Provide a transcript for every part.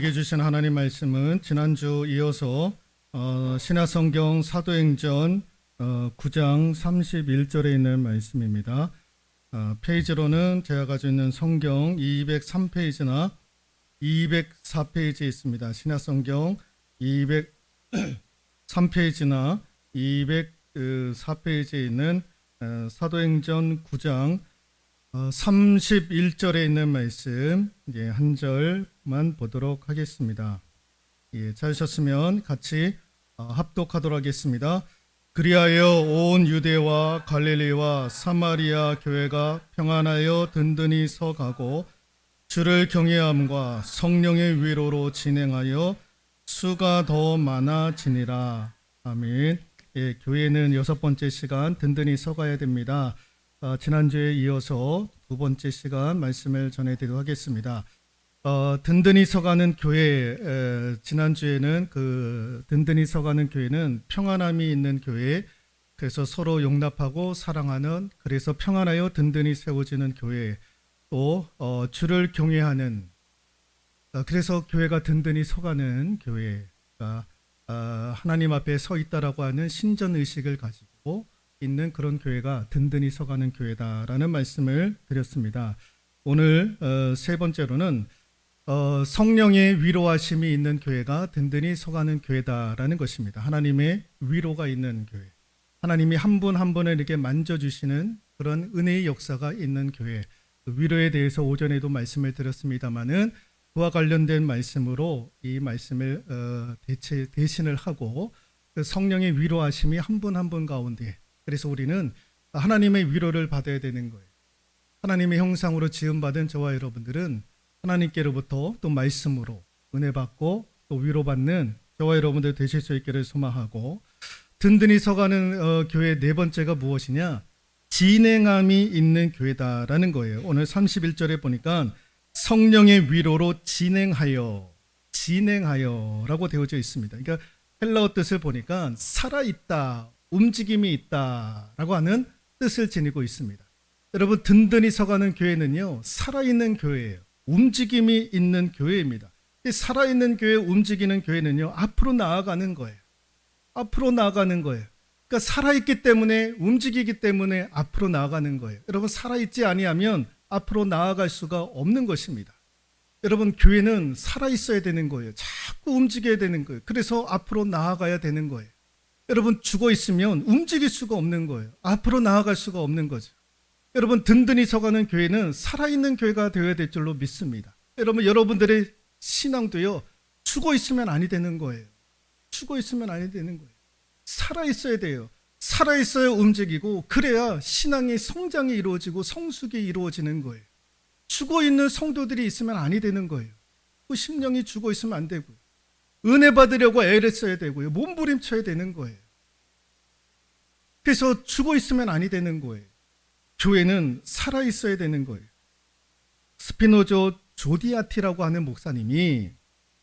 우리에게 주신 하나님 말씀은 지난주 이어서 신약성경 사도행전 9장 31절에 있는 말씀입니다. 페이지로는 제가 가지고 있는 성경 203페이지나 204페이지에 있습니다. 신약성경 203페이지나 204페이지에 있는 사도행전 9장 31절에 있는 말씀 한 절만 보도록 하겠습니다. 찾으셨으면 같이 합독하도록 하겠습니다. 그리하여 온 유대와 갈릴리와 사마리아 교회가 평안하여 든든히 서가고 주를 경외함과 성령의 위로로 진행하여 수가 더 많아지니라. 아멘. 교회는 6번째 시간 든든히 서가야 됩니다. 지난주에 이어서 2번째 시간 말씀을 전해드리도록 하겠습니다. 든든히 서가는 교회, 지난주에는 그 든든히 서가는 교회는 평안함이 있는 교회, 그래서 서로 용납하고 사랑하는, 그래서 평안하여 든든히 세워지는 교회, 또 주를 경외하는, 그래서 교회가 든든히 서가는 교회가 하나님 앞에 서 있다라고 하는 신전의식을 가지고 있는 그런 교회가 든든히 서가는 교회다라는 말씀을 드렸습니다. 오늘 세 번째로는 성령의 위로하심이 있는 교회가 든든히 서가는 교회다라는 것입니다. 하나님의 위로가 있는 교회, 하나님이 한 분 한 분을 이렇게 만져주시는 그런 은혜의 역사가 있는 교회, 위로에 대해서 오전에도 말씀을 드렸습니다마는 그와 관련된 말씀으로 이 말씀을 대신을 하고 그 성령의 위로하심이 한 분 한 분 가운데, 그래서 우리는 하나님의 위로를 받아야 되는 거예요. 하나님의 형상으로 지음받은 저와 여러분들은 하나님께로부터 또 말씀으로 은혜 받고 또 위로받는 저와 여러분들 되실 수 있기를 소망하고, 든든히 서가는 교회 네 번째가 무엇이냐? 진행함이 있는 교회다라는 거예요. 오늘 31절에 보니까 성령의 위로로 진행하여라고 되어져 있습니다. 그러니까 헬라어 뜻을 보니까 살아있다, 움직임이 있다라고 하는 뜻을 지니고 있습니다. 여러분, 든든히 서가는 교회는요, 살아있는 교회예요. 움직임이 있는 교회입니다. 살아있는 교회, 움직이는 교회는요, 앞으로 나아가는 거예요. 앞으로 나아가는 거예요. 그러니까 살아있기 때문에, 움직이기 때문에 앞으로 나아가는 거예요. 여러분, 살아있지 아니하면 앞으로 나아갈 수가 없는 것입니다. 여러분, 교회는 살아있어야 되는 거예요. 자꾸 움직여야 되는 거예요. 그래서 앞으로 나아가야 되는 거예요. 여러분, 죽어 있으면 움직일 수가 없는 거예요. 앞으로 나아갈 수가 없는 거죠. 여러분, 든든히 서가는 교회는 살아있는 교회가 되어야 될 줄로 믿습니다. 여러분, 여러분들의 신앙도요, 죽어 있으면 아니 되는 거예요. 죽어 있으면 아니 되는 거예요. 살아있어야 돼요. 살아있어야 움직이고, 그래야 신앙의 성장이 이루어지고 성숙이 이루어지는 거예요. 죽어 있는 성도들이 있으면 아니 되는 거예요. 그 심령이 죽어 있으면 안 되고요. 은혜 받으려고 애를 써야 되고요. 몸부림쳐야 되는 거예요. 그래서 죽어 있으면 아니 되는 거예요. 교회는 살아있어야 되는 거예요. 스피노조 조디아티라고 하는 목사님이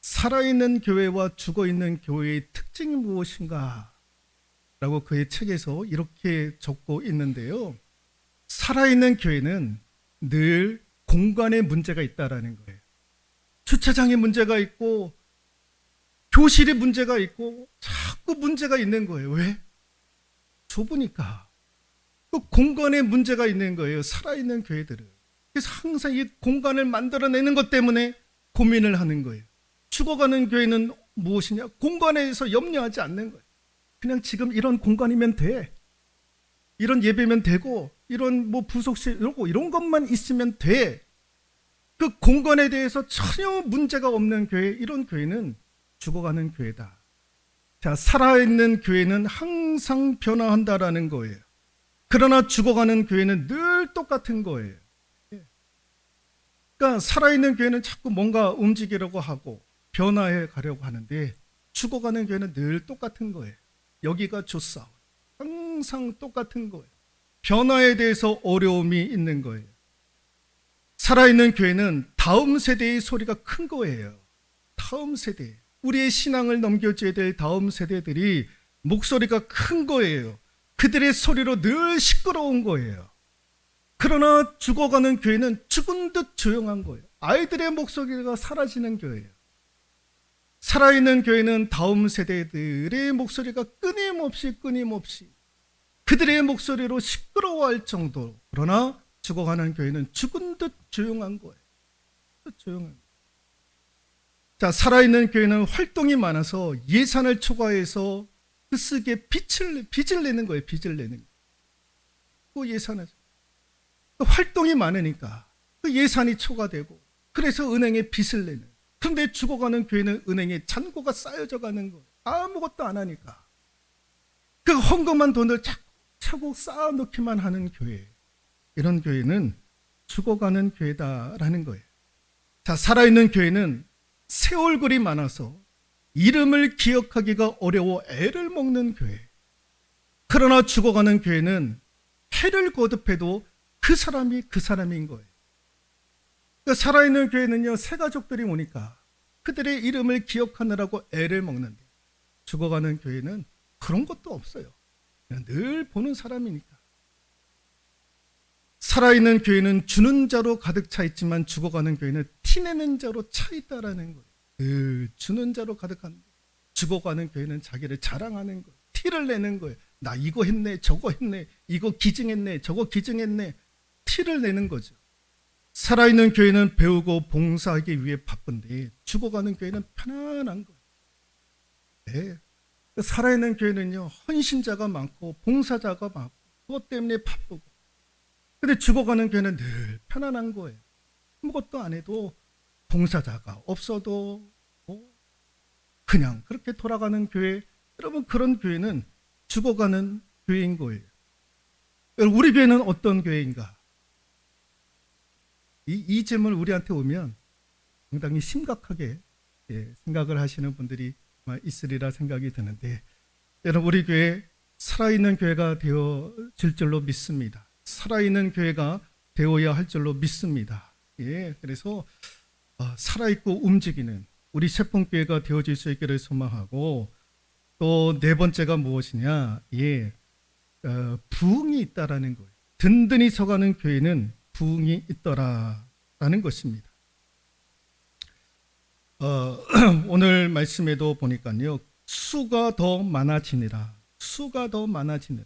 살아있는 교회와 죽어있는 교회의 특징이 무엇인가? 라고 그의 책에서 이렇게 적고 있는데요. 살아있는 교회는 늘 공간에 문제가 있다라는 거예요. 주차장에 문제가 있고, 교실에 문제가 있고, 자꾸 문제가 있는 거예요. 왜? 좁으니까. 그 공간에 문제가 있는 거예요. 살아있는 교회들은. 그래서 항상 이 공간을 만들어내는 것 때문에 고민을 하는 거예요. 죽어가는 교회는 무엇이냐? 공간에서 염려하지 않는 거예요. 그냥 지금 이런 공간이면 돼. 이런 예배면 되고, 이런 부속실 이런 것만 있으면 돼. 그 공간에 대해서 전혀 문제가 없는 교회, 이런 교회는 죽어가는 교회다. 자, 살아있는 교회는 항상 변화한다라는 거예요. 그러나 죽어가는 교회는 늘 똑같은 거예요. 그러니까 살아있는 교회는 자꾸 뭔가 움직이려고 하고 변화해 가려고 하는데, 죽어가는 교회는 늘 똑같은 거예요. 여기가 좋사오. 항상 똑같은 거예요. 변화에 대해서 어려움이 있는 거예요. 살아있는 교회는 다음 세대의 소리가 큰 거예요. 다음 세대, 우리의 신앙을 넘겨줘야 될 다음 세대들이 목소리가 큰 거예요. 그들의 소리로 늘 시끄러운 거예요. 그러나 죽어가는 교회는 죽은 듯 조용한 거예요. 아이들의 목소리가 사라지는 교회예요. 살아있는 교회는 다음 세대들의 목소리가 끊임없이 그들의 목소리로 시끄러워할 정도로, 그러나 죽어가는 교회는 죽은 듯 조용한 거예요. 조용한 거예요. 자, 살아있는 교회는 활동이 많아서 예산을 초과해서 그 쓰기에 빚을 내는 거예요. 빚을 내는 거예요. 그 예산을. 활동이 많으니까 그 예산이 초과되고, 그래서 은행에 빚을 내는. 그런데 죽어가는 교회는 은행에 잔고가 쌓여져 가는 거예요. 아무것도 안 하니까. 그 헌금한 돈을 차곡차곡 쌓아놓기만 하는 교회. 이런 교회는 죽어가는 교회다라는 거예요. 자, 살아있는 교회는 새 얼굴이 많아서 이름을 기억하기가 어려워 애를 먹는 교회. 그러나 죽어가는 교회는 해를 거듭해도 그 사람인 거예요. 그러니까 살아있는 교회는요, 새 가족들이 오니까 그들의 이름을 기억하느라고 애를 먹는데, 죽어가는 교회는 그런 것도 없어요. 그냥 늘 보는 사람이니까. 살아있는 교회는 주는 자로 가득 차 있지만 죽어가는 교회는 티내는 자로 차 있다라는 거예요. 늘 주는 자로 가득한데, 죽어가는 교회는 자기를 자랑하는 거예요. 티를 내는 거예요. 나 이거 했네, 저거 했네, 이거 기증했네, 저거 기증했네. 티를 내는 거죠. 살아있는 교회는 배우고 봉사하기 위해 바쁜데, 죽어가는 교회는 편안한 거예요. 네. 살아있는 교회는요, 헌신자가 많고 봉사자가 많고 그것 때문에 바쁘고, 근데 죽어가는 교회는 늘 편안한 거예요. 아무것도 안 해도, 봉사자가 없어도 그냥 그렇게 돌아가는 교회. 여러분, 그런 교회는 죽어가는 교회인 거예요. 여러분, 우리 교회는 어떤 교회인가? 이 질문 우리한테 오면 상당히 심각하게 생각을 하시는 분들이 있으리라 생각이 드는데, 여러분, 우리 교회 살아있는 교회가 되어질 줄로 믿습니다. 살아있는 교회가 되어야 할 줄로 믿습니다. 그래서 살아있고 움직이는 우리 세풍교회가 되어질 수 있기를 소망하고, 또 네 번째가 무엇이냐? 부흥이 있다라는 거예요. 든든히 서가는 교회는 부흥이 있더라라는 것입니다. 오늘 말씀에도 보니까요, 수가 더 많아지니라. 수가 더 많아지니라.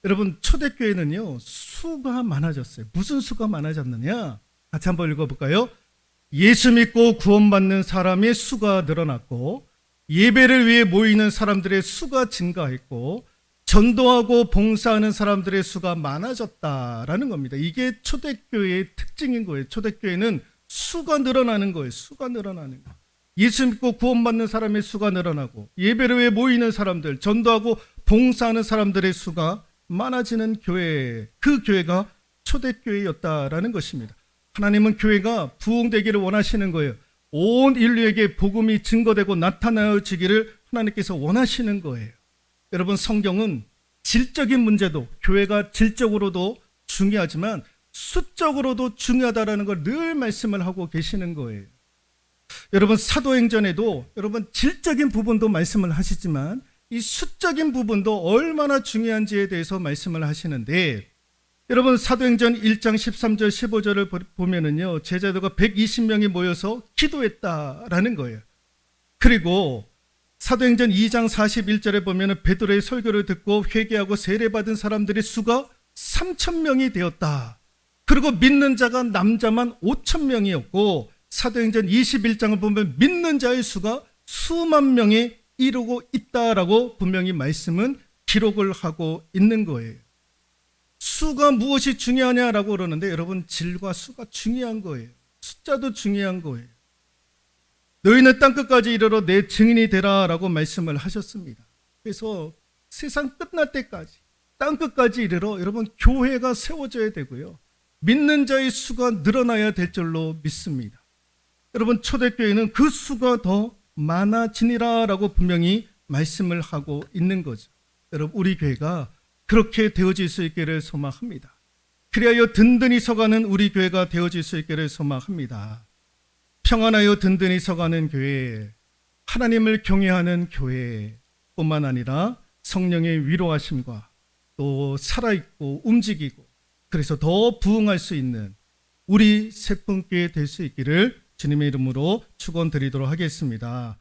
여러분, 초대교회는요, 수가 많아졌어요. 무슨 수가 많아졌느냐? 같이 한번 읽어볼까요? 예수 믿고 구원받는 사람의 수가 늘어났고, 예배를 위해 모이는 사람들의 수가 증가했고, 전도하고 봉사하는 사람들의 수가 많아졌다라는 겁니다. 이게 초대교회의 특징인 거예요. 초대교회는 수가 늘어나는 거예요. 수가 늘어나는 거예요. 예수 믿고 구원받는 사람의 수가 늘어나고, 예배를 위해 모이는 사람들, 전도하고 봉사하는 사람들의 수가 많아지는 교회, 그 교회가 초대교회였다라는 것입니다. 하나님은 교회가 부흥되기를 원하시는 거예요. 온 인류에게 복음이 증거되고 나타나지기를 하나님께서 원하시는 거예요. 여러분, 성경은 질적인 문제도, 교회가 질적으로도 중요하지만 수적으로도 중요하다라는 걸 늘 말씀을 하고 계시는 거예요. 여러분, 사도행전에도 여러분 질적인 부분도 말씀을 하시지만 이 수적인 부분도 얼마나 중요한지에 대해서 말씀을 하시는데, 여러분, 사도행전 1장 13절 15절을 보면은요, 제자들과 120명이 모여서 기도했다라는 거예요. 그리고 사도행전 2장 41절에 보면은 베드로의 설교를 듣고 회개하고 세례받은 사람들의 수가 3,000명이 되었다. 그리고 믿는 자가 남자만 5,000명이었고, 사도행전 21장을 보면 믿는 자의 수가 수만 명에 이루고 있다라고 분명히 말씀은 기록을 하고 있는 거예요. 수가 무엇이 중요하냐라고 그러는데, 여러분, 질과 수가 중요한 거예요. 숫자도 중요한 거예요. 너희는 땅끝까지 이르러 내 증인이 되라라고 말씀을 하셨습니다. 그래서 세상 끝날 때까지, 땅끝까지 이르러 여러분 교회가 세워져야 되고요, 믿는 자의 수가 늘어나야 될 줄로 믿습니다. 여러분, 초대교회는 그 수가 더 많아지니라라고 분명히 말씀을 하고 있는 거죠. 여러분, 우리 교회가 그렇게 되어질 수 있기를 소망합니다. 그리하여 든든히 서가는 우리 교회가 되어질 수 있기를 소망합니다. 평안하여 든든히 서가는 교회, 하나님을 경외하는 교회뿐만 아니라 성령의 위로하심과 또 살아있고 움직이고, 그래서 더 부흥할 수 있는 우리 세풍교회 될 수 있기를 주님의 이름으로 축원드리도록 하겠습니다.